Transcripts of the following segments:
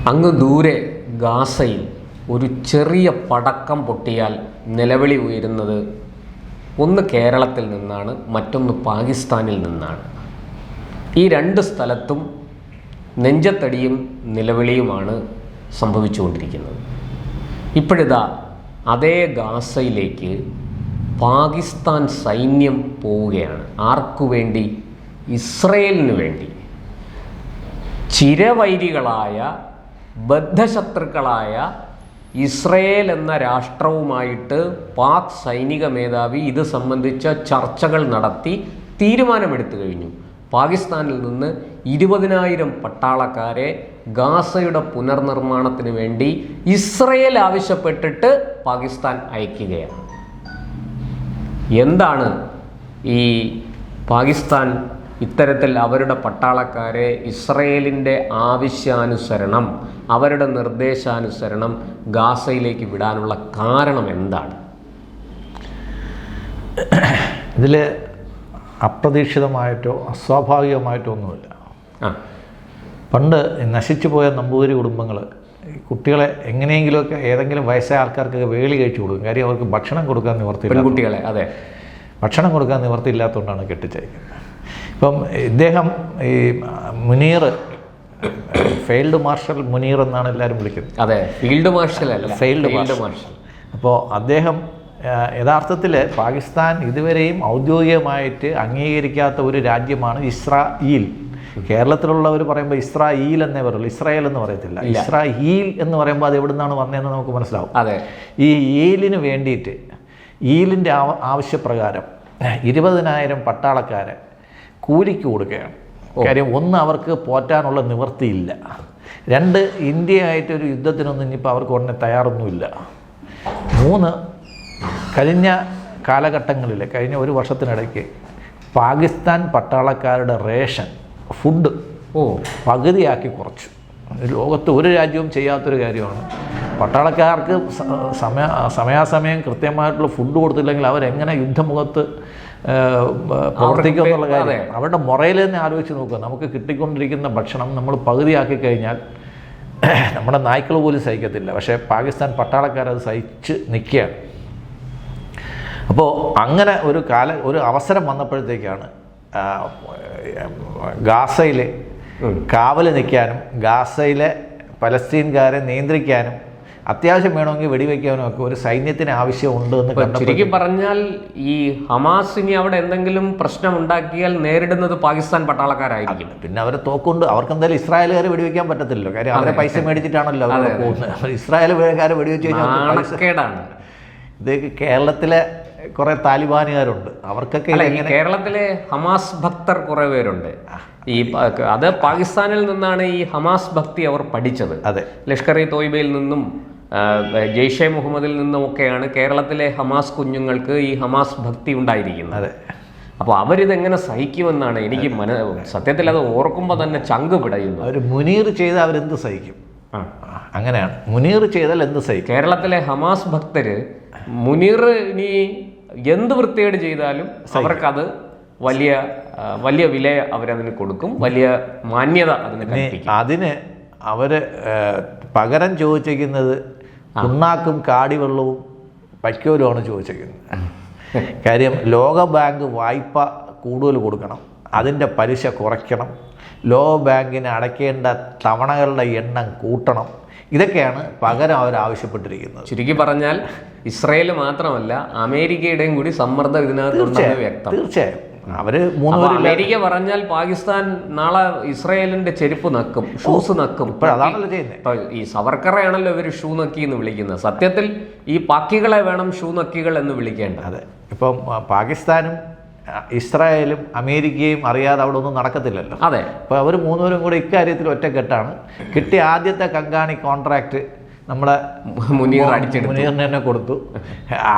അങ്ങ് ദൂരെ ഗാസയിൽ ഒരു ചെറിയ പടക്കം പൊട്ടിയാൽ നിലവിളി ഉയരുന്നത് ഒന്ന് കേരളത്തിൽ നിന്നാണ്, മറ്റൊന്ന് പാകിസ്ഥാനിൽ നിന്നാണ്. ഈ രണ്ട് സ്ഥലത്തും നെഞ്ചത്തടിയും നിലവിളിയുമാണ് സംഭവിച്ചുകൊണ്ടിരിക്കുന്നത്. ഇപ്പോഴിതാ അതേ ഗാസയിലേക്ക് പാകിസ്ഥാൻ സൈന്യം പോവുകയാണ്. ആർക്കു വേണ്ടി? ഇസ്രയേലിന് വേണ്ടി. ചിരവൈരികളായ ബദ്ധശത്രുക്കളായ ഇസ്രയേൽ എന്ന രാഷ്ട്രവുമായിട്ട് പാക് സൈനിക മേധാവി ഇത് സംബന്ധിച്ച ചർച്ചകൾ നടത്തി തീരുമാനമെടുത്തു കഴിഞ്ഞു. പാകിസ്ഥാനിൽ നിന്ന് 20,000 പട്ടാളക്കാരെ ഗാസയുടെ പുനർനിർമ്മാണത്തിന് വേണ്ടി ഇസ്രയേൽ ആവശ്യപ്പെട്ടിട്ട് പാകിസ്ഥാൻ അയക്കുകയാണ്. എന്താണ് ഈ പാകിസ്ഥാൻ ഇത്തരത്തിൽ അവരുടെ പട്ടാളക്കാരെ ഇസ്രയേലിൻ്റെ ആവശ്യാനുസരണം, അവരുടെ നിർദ്ദേശാനുസരണം ഗാസയിലേക്ക് വിടാനുള്ള കാരണം എന്താണ്? ഇതിൽ അപ്രതീക്ഷിതമായിട്ടോ അസ്വാഭാവികമായിട്ടോ ഒന്നുമില്ല. പണ്ട് നശിച്ചു പോയ നമ്പൂതിരി കുടുംബങ്ങൾ കുട്ടികളെ എങ്ങനെയെങ്കിലുമൊക്കെ ഏതെങ്കിലും വയസ്സായ ആൾക്കാർക്കൊക്കെ വേളി കഴിച്ചു കൊടുക്കും. കാര്യം അവർക്ക് ഭക്ഷണം കൊടുക്കാൻ നിവർത്തിയില്ല. കുട്ടികളെ അതെ ഭക്ഷണം കൊടുക്കാൻ നിവർത്തിയില്ലാത്തതുകൊണ്ടാണ് കെട്ടിച്ചയക്കുന്നത്. ഇപ്പം ഇദ്ദേഹം ഈ മുനീർ, ഫീൽഡ് മാർഷൽ മുനീർ എന്നാണ് എല്ലാവരും വിളിക്കുന്നത്. അതെ, ഫീൽഡ് മാർഷൽ അല്ല, ഫീൽഡ് മാർഷൽ. അപ്പോൾ അദ്ദേഹം യഥാർത്ഥത്തിൽ പാകിസ്ഥാൻ ഇതുവരെയും ഔദ്യോഗികമായിട്ട് അംഗീകരിക്കാത്ത ഒരു രാജ്യമാണ് ഇസ്രായേൽ. കേരളത്തിലുള്ളവർ പറയുമ്പോൾ ഇസ്രായേൽ എന്നേ പറയുള്ളൂ, ഇസ്രായേൽ എന്ന് പറയത്തില്ല. ഇസ്രായേൽ എന്ന് പറയുമ്പോൾ അത് എവിടെ നിന്നാണ് വന്നതെന്ന് നമുക്ക് മനസ്സിലാവും. അതെ, ഈ ഈലിന് വേണ്ടിയിട്ട് ഈലിൻ്റെ ആവശ്യപ്രകാരം 20,000 പട്ടാളക്കാരെ കൂലിക്ക് കൊടുക്കുകയാണ്. കാര്യം ഒന്ന്, അവർക്ക് പോറ്റാനുള്ള നിവൃത്തിയില്ല. രണ്ട്, ഇന്ത്യയായിട്ടൊരു യുദ്ധത്തിനൊന്നും ഇനിയിപ്പോൾ അവർക്ക് ഉടനെ തയ്യാറൊന്നുമില്ല. മൂന്ന്, കഴിഞ്ഞ കാലഘട്ടങ്ങളിൽ കഴിഞ്ഞ ഒരു വർഷത്തിനിടയ്ക്ക് പാകിസ്ഥാൻ പട്ടാളക്കാരുടെ റേഷൻ ഫുഡ് പകുതിയാക്കി കുറച്ചു. ലോകത്ത് ഒരു രാജ്യവും ചെയ്യാത്തൊരു കാര്യമാണ്. പട്ടാളക്കാർക്ക് സമയാസമയം കൃത്യമായിട്ടുള്ള ഫുഡ് കൊടുത്തില്ലെങ്കിൽ അവരെങ്ങനെ യുദ്ധമുഖത്ത് പ്രവർത്തിക്കും എന്നുള്ള കാര്യം അവരുടെ മുറയിൽ തന്നെ ആലോചിച്ച് നോക്കുക. നമുക്ക് കിട്ടിക്കൊണ്ടിരിക്കുന്ന ഭക്ഷണം നമ്മൾ പകുതിയാക്കി കഴിഞ്ഞാൽ നമ്മുടെ നായ്ക്കൾ പോലും സഹിക്കത്തില്ല. പക്ഷേ പാകിസ്ഥാൻ പട്ടാളക്കാരത് സഹിച്ച് നിൽക്കുകയാണ്. അപ്പോൾ അങ്ങനെ ഒരു അവസരം വന്നപ്പോഴത്തേക്കാണ് ഗാസയിൽ കാവൽ നിൽക്കാനും ഗാസയിലെ പലസ്തീൻകാരെ നിയന്ത്രിക്കാനും അത്യാവശ്യം വേണമെങ്കിൽ വെടിവെക്കാനും ഒക്കെ ഒരു സൈന്യത്തിന് ആവശ്യമുണ്ട് എന്ന് കണ്ടപ്പോൾ, ശരിക്കും പറഞ്ഞാൽ ഈ ഹമാസിനി അവിടെ എന്തെങ്കിലും പ്രശ്നം ഉണ്ടാക്കിയാൽ നേരിടുന്നത് പാകിസ്ഥാൻ പട്ടാളക്കാരായിരിക്കും. പിന്നെ അവരെ തോക്കുണ്ട്. അവർക്ക് എന്തായാലും ഇസ്രായേലുകാരെ വെടിവെക്കാൻ പറ്റത്തില്ലല്ലോ. കാര്യം അവരെ പൈസ മേടിച്ചിട്ടാണല്ലോ അവർ പോകുന്നത്. ഇസ്രായേലുകാരെ വെടിവെച്ച് കഴിഞ്ഞാൽ ഇത് കേരളത്തിലെ കുറെ താലിബാനുകാരുണ്ട്. അവർക്കൊക്കെ കേരളത്തിലെ ഹമാസ് ഭക്തർ കുറെ പേരുണ്ട്. അത് പാകിസ്ഥാനിൽ നിന്നാണ് ഈ ഹമാസ് ഭക്തി അവർ പഠിച്ചത്. അതെ, ലഷ്കർ ഇ തോയ്ബയിൽ നിന്നും ജെയ്ഷെ മുഹമ്മദിൽ നിന്നുമൊക്കെയാണ് കേരളത്തിലെ ഹമാസ് കുഞ്ഞുങ്ങൾക്ക് ഈ ഹമാസ് ഭക്തി ഉണ്ടായിരിക്കുന്നത്. അതെ, അപ്പോൾ അവരിതെങ്ങനെ സഹിക്കുമെന്നാണ് എനിക്ക് സത്യത്തിൽ അത് ഓർക്കുമ്പോൾ തന്നെ ചങ്ക് പിടയുന്നു. അവർ മുനീർ ചെയ്താൽ അവരെന്ത് സഹിക്കും? അങ്ങനെയാണ്, മുനീർ ചെയ്താൽ എന്ത് സഹിക്കും? കേരളത്തിലെ ഹമാസ് ഭക്തര് മുനീർ ഇനി എന്ത് വൃത്തികേട് ചെയ്താലും അവർക്കത് വലിയ വലിയ വില അവരതിന് കൊടുക്കും, വലിയ മാന്യത അതിന് കൽപ്പിക്കും. അതിന് അവർ പകരം ചോദിച്ചിരിക്കുന്നത് ഉണ്ണാക്കും കാടിവെള്ളവും വൈക്കോലുമാണ് ചോദിച്ചിരിക്കുന്നത്. കാര്യം ലോക ബാങ്ക് വായ്പ കൂടുതൽ കൊടുക്കണം, അതിൻ്റെ പലിശ കുറയ്ക്കണം, ലോക ബാങ്കിന് അടയ്ക്കേണ്ട തവണകളുടെ എണ്ണം കൂട്ടണം. ഇതൊക്കെയാണ് പകരം അവർ ആവശ്യപ്പെട്ടിരിക്കുന്നത്. ചുരുക്കി പറഞ്ഞാൽ ഇസ്രായേൽ മാത്രമല്ല അമേരിക്കയുടെയും കൂടി സമ്മർദ്ദം ഇതിനകത്തുണ്ടെന്ന് വ്യക്തം. തീർച്ചയായും അമേരിക്ക പറഞ്ഞാൽ പാകിസ്ഥാൻ നാളെ ഇസ്രായേലിന്റെ ചെരുപ്പ് നക്കും, ഷൂസ് നക്കും. അതാണല്ലോ ചെയ്യുന്നത്. ഈ സവർക്കറെയാണല്ലോ ഇവർ ഷൂ നക്കി എന്ന് വിളിക്കുന്നത്. സത്യത്തിൽ ഈ പാക്കികളെ വേണം ഷൂ നക്കികൾ എന്ന് വിളിക്കേണ്ടത്. അതെ, ഇപ്പം പാകിസ്ഥാനും ഇസ്രായേലും അമേരിക്കയും അറിയാതെ അവിടെ ഒന്നും നടക്കത്തില്ലല്ലോ. അതെ, അപ്പോൾ അവർ മൂന്നുപേരും കൂടെ ഇക്കാര്യത്തിൽ ഒറ്റക്കെട്ടാണ്. കിട്ടിയ ആദ്യത്തെ കങ്കാണി കോൺട്രാക്ട് നമ്മുടെ മുനീറിന് തന്നെ കൊടുത്തു.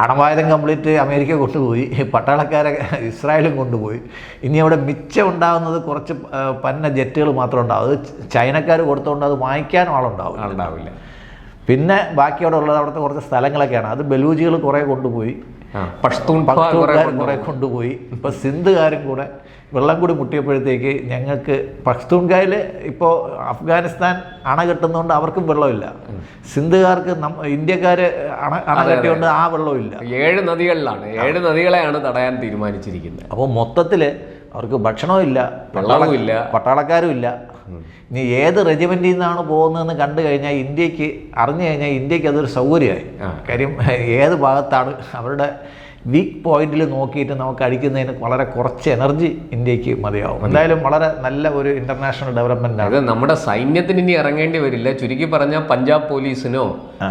ആണവായുധം കംപ്ലീറ്റ് അമേരിക്ക കൊണ്ടുപോയി, പട്ടാളക്കാരെ ഇസ്രായേലും കൊണ്ടുപോയി. ഇനി അവിടെ മിച്ചം ഉണ്ടാകുന്നത് കുറച്ച് പന്ന ജെറ്റുകൾ മാത്രം ഉണ്ടാവും. അത് ചൈനക്കാർ കൊടുത്തുകൊണ്ട് അത് വാങ്ങിക്കാനും ആളുണ്ടാവില്ല. പിന്നെ ബാക്കി അവിടെ ഉള്ളത് അവിടുത്തെ കുറച്ച് സ്ഥലങ്ങളൊക്കെയാണ്. അത് ബലൂജികൾ കുറേ കൊണ്ടുപോയി. പഷ്തൂൺകാരും കുറെ കൊണ്ടുപോയി. ഇപ്പൊ സിന്ധുകാരും കൂടെ വെള്ളം കൂടി മുട്ടിയപ്പോഴത്തേക്ക് ഞങ്ങൾക്ക് പഷ്തൂൺഖായിൽ ഇപ്പോൾ അഫ്ഗാനിസ്ഥാൻ അണ കെട്ടുന്നതുകൊണ്ട് അവർക്കും വെള്ളമില്ല. സിന്ധുകാർക്ക് ഇന്ത്യക്കാര് അണ കെട്ടിയോണ്ട് ആ വെള്ളമില്ല. 7 നദികളിലാണ്, 7 നദികളെയാണ് തടയാൻ തീരുമാനിച്ചിരിക്കുന്നത്. അപ്പോൾ മൊത്തത്തിൽ അവർക്ക് ഭക്ഷണവും ഇല്ല, വെള്ളവും ഇല്ല, പട്ടാളക്കാരും ഇല്ല. ഇനി ഏത് റെജിമെന്റിൽ നിന്നാണ് പോകുന്നതെന്ന് കണ്ടു കഴിഞ്ഞാൽ അറിഞ്ഞു കഴിഞ്ഞാൽ ഇന്ത്യക്ക് അതൊരു സൗകര്യമായി. കാര്യം ഏത് ഭാഗത്താണ് അവരുടെ വീക്ക് പോയിന്റിൽ നോക്കിയിട്ട് നമുക്ക് അടിക്കുന്നതിന് വളരെ കുറച്ച് എനർജി ഇന്ത്യക്ക് മതിയാവും. എന്തായാലും വളരെ നല്ല ഒരു ഇന്റർനാഷണൽ ഡെവലപ്മെന്റ് ആണ്. അത് നമ്മുടെ സൈന്യത്തിന് ഇനി ഇറങ്ങേണ്ടി വരില്ല. ചുരുക്കി പറഞ്ഞാൽ പഞ്ചാബ് പോലീസിനോ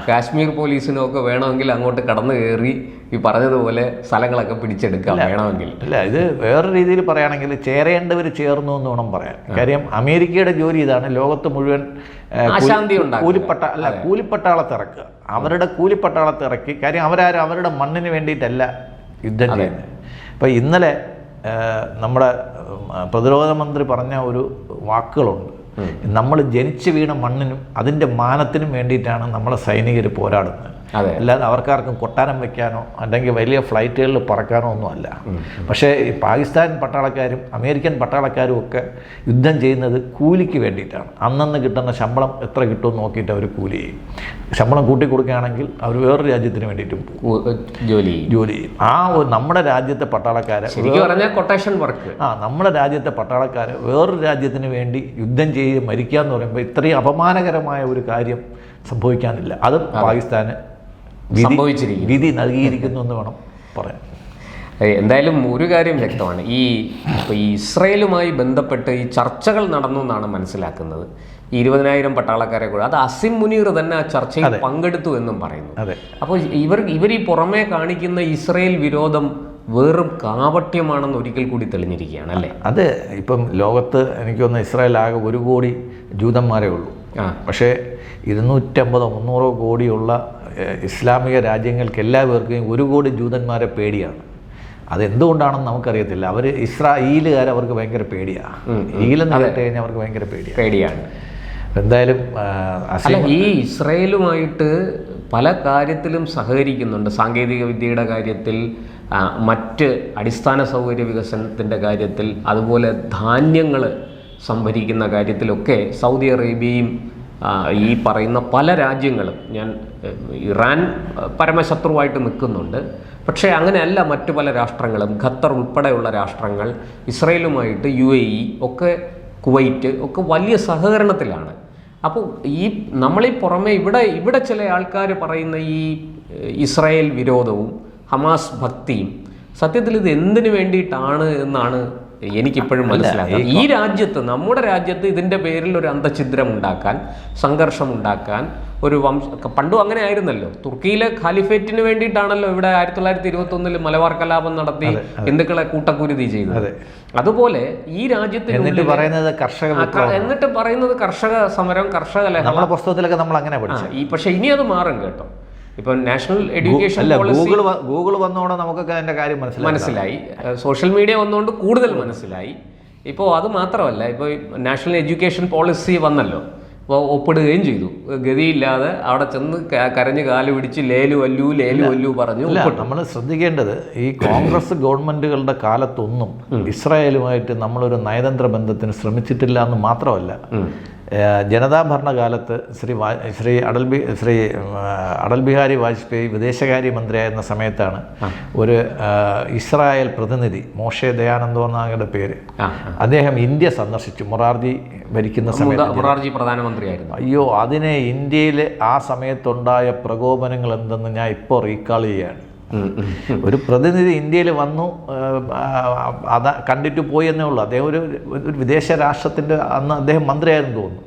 കാശ്മീർ പോലീസിനോ ഒക്കെ വേണമെങ്കിൽ അങ്ങോട്ട് കടന്നു കയറി ഈ പറഞ്ഞതുപോലെ സ്ഥലങ്ങളൊക്കെ പിടിച്ചെടുക്കാം വേണമെങ്കിൽ. അല്ല, ഇത് വേറെ രീതിയിൽ പറയുകയാണെങ്കിൽ ചേരേണ്ടവർ ചേർന്നു എന്ന് വേണം പറയാൻ. കാര്യം അമേരിക്കയുടെ ജോലി ഇതാണ്, ലോകത്ത് മുഴുവൻ കൂലിപ്പട്ടാളത്ത് ഇറക്കുക. അവരുടെ കൂലിപ്പട്ടാളത്ത് ഇറക്കി, കാര്യം അവരുടെ മണ്ണിന് വേണ്ടിയിട്ടല്ല യുദ്ധം ചെയ്യുന്നത്. അപ്പം ഇന്നലെ നമ്മുടെ പ്രതിരോധ മന്ത്രി പറഞ്ഞ ഒരു വാക്കുകളുണ്ട്, നമ്മൾ ജനിച്ചു വീണ മണ്ണിനും അതിൻ്റെ മാനത്തിനും വേണ്ടിയിട്ടാണ് നമ്മളെ സൈനികർ പോരാടുന്നത്. അല്ലാതെ അവർക്കാർക്കും കൊട്ടാരം വെക്കാനോ അല്ലെങ്കിൽ വലിയ ഫ്ലൈറ്റുകളിൽ പറക്കാനോ ഒന്നും അല്ല. പക്ഷേ ഈ പാകിസ്ഥാൻ പട്ടാളക്കാരും അമേരിക്കൻ പട്ടാളക്കാരും ഒക്കെ യുദ്ധം ചെയ്യുന്നത് കൂലിക്ക് വേണ്ടിയിട്ടാണ്. അന്നന്ന് കിട്ടുന്ന ശമ്പളം എത്ര കിട്ടുമെന്ന് നോക്കിയിട്ട് അവർ കൂലി ചെയ്യും. ശമ്പളം കൂട്ടി കൊടുക്കുകയാണെങ്കിൽ അവർ വേറൊരു രാജ്യത്തിന് വേണ്ടിയിട്ടും ജോലി ചെയ്യും. നമ്മുടെ രാജ്യത്തെ പട്ടാളക്കാരെ കൊട്ടേഷൻ വർക്ക് നമ്മുടെ രാജ്യത്തെ പട്ടാളക്കാരെ വേറൊരു രാജ്യത്തിന് വേണ്ടി യുദ്ധം ചെയ്ത് മരിക്കുക എന്ന് പറയുമ്പോൾ ഇത്രയും അപമാനകരമായ ഒരു കാര്യം സംഭവിക്കാനില്ല. അത് പാകിസ്ഥാന് വിധി നൽകിയിരിക്കുന്നു എന്ന് വേണം പറയാൻ. എന്തായാലും ഒരു കാര്യം വ്യക്തമാണ്, ഈ ഇസ്രയേലുമായി ബന്ധപ്പെട്ട് ഈ ചർച്ചകൾ നടന്നു എന്നാണ് മനസ്സിലാക്കുന്നത്. 20,000 പട്ടാളക്കാരെ കൂടെ അത് അസിം മുനീർ തന്നെ ആ ചർച്ചയിൽ പങ്കെടുത്തു എന്നും പറയുന്നു. അപ്പോൾ ഇവർ ഈ പുറമേ കാണിക്കുന്ന ഇസ്രയേൽ വിരോധം വെറും കാപട്യമാണെന്ന് ഒരിക്കൽ കൂടി തെളിഞ്ഞിരിക്കുകയാണ് അല്ലേ? അത് ഇപ്പം ലോകത്ത് എനിക്കൊന്ന് ഇസ്രായേൽ ആകെ 1 കോടി ജൂതന്മാരേ ഉള്ളൂ. പക്ഷേ 250-300 കോടിയുള്ള ഇസ്ലാമിക രാജ്യങ്ങൾക്ക് എല്ലാവർക്കും 1 കോടി ജൂതന്മാരെ പേടിയാണ്. അതെന്തുകൊണ്ടാണെന്ന് നമുക്കറിയത്തില്ല. അവർ ഇസ്രായേലുകാർ അവർക്ക് ഭയങ്കര പേടിയാണ്. ഈലെന്ന് കേട്ട് കഴിഞ്ഞാൽ അവർക്ക് ഭയങ്കര പേടിയാണ്. എന്തായാലും ഈ ഇസ്രായേലുമായിട്ട് പല കാര്യത്തിലും സഹകരിക്കുന്നുണ്ട്. സാങ്കേതിക വിദ്യയുടെ കാര്യത്തിൽ, മറ്റ് അടിസ്ഥാന സൗകര്യ വികസനത്തിൻ്റെ കാര്യത്തിൽ, അതുപോലെ ധാന്യങ്ങൾ സംഭരിക്കുന്ന കാര്യത്തിലൊക്കെ സൗദി അറേബ്യയും ഈ പറയുന്ന പല രാജ്യങ്ങളും, ഇറാൻ പരമശത്രുവായിട്ട് നിൽക്കുന്നുണ്ട്. പക്ഷേ അങ്ങനെയല്ല മറ്റു പല രാഷ്ട്രങ്ങളും, ഖത്തർ ഉൾപ്പെടെയുള്ള രാഷ്ട്രങ്ങൾ ഇസ്രയേലുമായിട്ട് UAE ഒക്കെ, കുവൈറ്റ് ഒക്കെ വലിയ സഹകരണത്തിലാണ്. അപ്പോൾ നമ്മളീ പുറമെ ഇവിടെ ചില ആൾക്കാർ പറയുന്ന ഈ ഇസ്രായേൽ വിരോധവും ഹമാസ് ഭക്തിയും സത്യത്തിൽ ഇത് എന്തിനു വേണ്ടിയിട്ടാണ് എന്നാണ് എനിക്കിപ്പോഴും മനസ്സിലാക്കാം. ഈ രാജ്യത്ത്, നമ്മുടെ രാജ്യത്ത് ഇതിൻ്റെ പേരിൽ ഒരു അന്തഛിദ്രം ഉണ്ടാക്കാൻ, സംഘർഷം ഉണ്ടാക്കാൻ, ഒരു പണ്ടും അങ്ങനെ ആയിരുന്നല്ലോ. തുർക്കിയിലെ ഖാലിഫേറ്റിന് വേണ്ടിയിട്ടാണല്ലോ ഇവിടെ 1921 മലബാർ കലാപം നടത്തി ഹിന്ദുക്കളെ കൂട്ടക്കുരുതി ചെയ്തത്. അതുപോലെ ഈ രാജ്യത്തിന് എന്നിട്ട് പറയുന്നത് കർഷക സമരം, കർഷക ലഹള പുസ്തകത്തിലൊക്കെ നമ്മൾ അങ്ങനെ പഠിച്ചു. പക്ഷെ ഇനി അത് മാറും കേട്ടോ. ഇപ്പം നാഷണൽ എഡ്യൂക്കേഷൻ പോളിസി ഗൂഗിൾ വന്നോടെ നമുക്കൊക്കെ അതിൻ്റെ കാര്യം മനസ്സിലായി. സോഷ്യൽ മീഡിയ വന്നുകൊണ്ട് കൂടുതൽ മനസ്സിലായി. ഇപ്പോൾ അത് മാത്രമല്ല, ഇപ്പോൾ നാഷണൽ എഡ്യൂക്കേഷൻ പോളിസി വന്നല്ലോ. അപ്പോൾ ഒപ്പിടുകയും ചെയ്തു. ഗതിയില്ലാതെ അവിടെ ചെന്ന് കരഞ്ഞ് കാല് പിടിച്ച് ലേലു വല്ലു പറഞ്ഞു. നമ്മൾ ശ്രദ്ധിക്കേണ്ടത്, ഈ കോൺഗ്രസ് ഗവൺമെന്റുകളുടെ കാലത്തൊന്നും ഇസ്രായേലുമായിട്ട് നമ്മളൊരു നയതന്ത്ര ബന്ധത്തിന് ശ്രമിച്ചിട്ടില്ല എന്ന് മാത്രമല്ല, ജനതാ ഭരണകാലത്ത് ശ്രീ അടൽ ബിഹാരി വാജ്പേയി വിദേശകാര്യമന്ത്രിയായിരുന്ന സമയത്താണ് ഒരു ഇസ്രായേൽ പ്രതിനിധി, മോഷെ ദയാനന്ദോ എന്നാണ് പേര്, അദ്ദേഹം ഇന്ത്യ സന്ദർശിച്ചു. മൊറാർജി ഭരിക്കുന്ന സമയത്ത്, മൊറാർജി പ്രധാനമന്ത്രിയായിരുന്നു. അയ്യോ, അതിനെ ഇന്ത്യയിൽ ആ സമയത്തുണ്ടായ പ്രകോപനങ്ങൾ എന്തെന്ന് ഞാൻ ഇപ്പോൾ റീകാൾ ചെയ്യാണ്. ഒരു പ്രതിനിധി ഇന്ത്യയിൽ വന്നു, കണ്ടിട്ട് പോയി എന്നേ ഉള്ളൂ. അദ്ദേഹം ഒരു വിദേശ രാഷ്ട്രത്തിൻ്റെ അന്ന് അദ്ദേഹം മന്ത്രിയായിരുന്നു തോന്നുന്നു.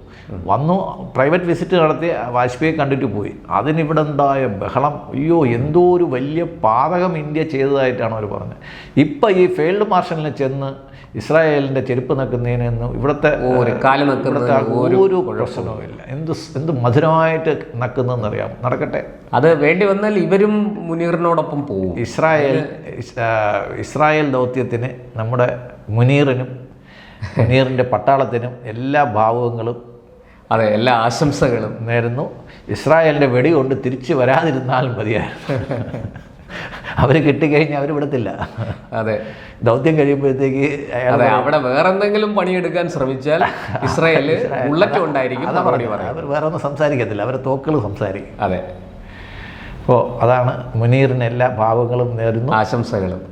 വന്നു, പ്രൈവറ്റ് വിസിറ്റ് നടത്തി, വാജ്പേയി കണ്ടിട്ട് പോയി. അതിനിവിടെ ഉണ്ടായ ബഹളം, അയ്യോ എന്തോ ഒരു വലിയ പാതകം ഇന്ത്യ ചെയ്തതായിട്ടാണ് അവർ പറഞ്ഞത്. ഇപ്പം ഈ ഫീൽഡ് മാർഷലിന് ചെന്ന് ഇസ്രായേലിൻ്റെ ചെരുപ്പ് നക്കുന്നതിനൊന്നും ഇവിടുത്തെ ഒരു പ്രശ്നവുമില്ല. എന്ത് മധുരമായിട്ട് നക്കുന്നതെന്നറിയാം. നടക്കട്ടെ, അത് വേണ്ടി വന്നാൽ ഇവരും മുനീറിനോടൊപ്പം പോകും. ഇസ്രായേൽ ദൗത്യത്തിന് നമ്മുടെ മുനീറിൻ്റെ പട്ടാളത്തിനും എല്ലാ ഭാവുകങ്ങളും, എല്ലാ ആശംസകളും നേരുന്നു. ഇസ്രായേലിൻ്റെ വെടി കൊണ്ട് തിരിച്ചു വരാതിരുന്നാൽ മതിയായിരുന്നു. അവർ കിട്ടിക്കഴിഞ്ഞാൽ അവർ വിടത്തില്ല. അതെ, ദൗത്യം കഴിയുമ്പോഴത്തേക്ക് അതെ, അവിടെ വേറെന്തെങ്കിലും പണിയെടുക്കാൻ ശ്രമിച്ചാൽ ഇസ്രായേല് ബുള്ളറ്റ് ഉണ്ടായിരിക്കും. അവർ വേറെ ഒന്നും സംസാരിക്കത്തില്ല, അവർ തോക്കുകൾ സംസാരിക്കും. അതെ. അപ്പോൾ അതാണ് മുനീറിന് എല്ലാ ഭാവങ്ങളും നേരുന്നു, ആശംസകളും.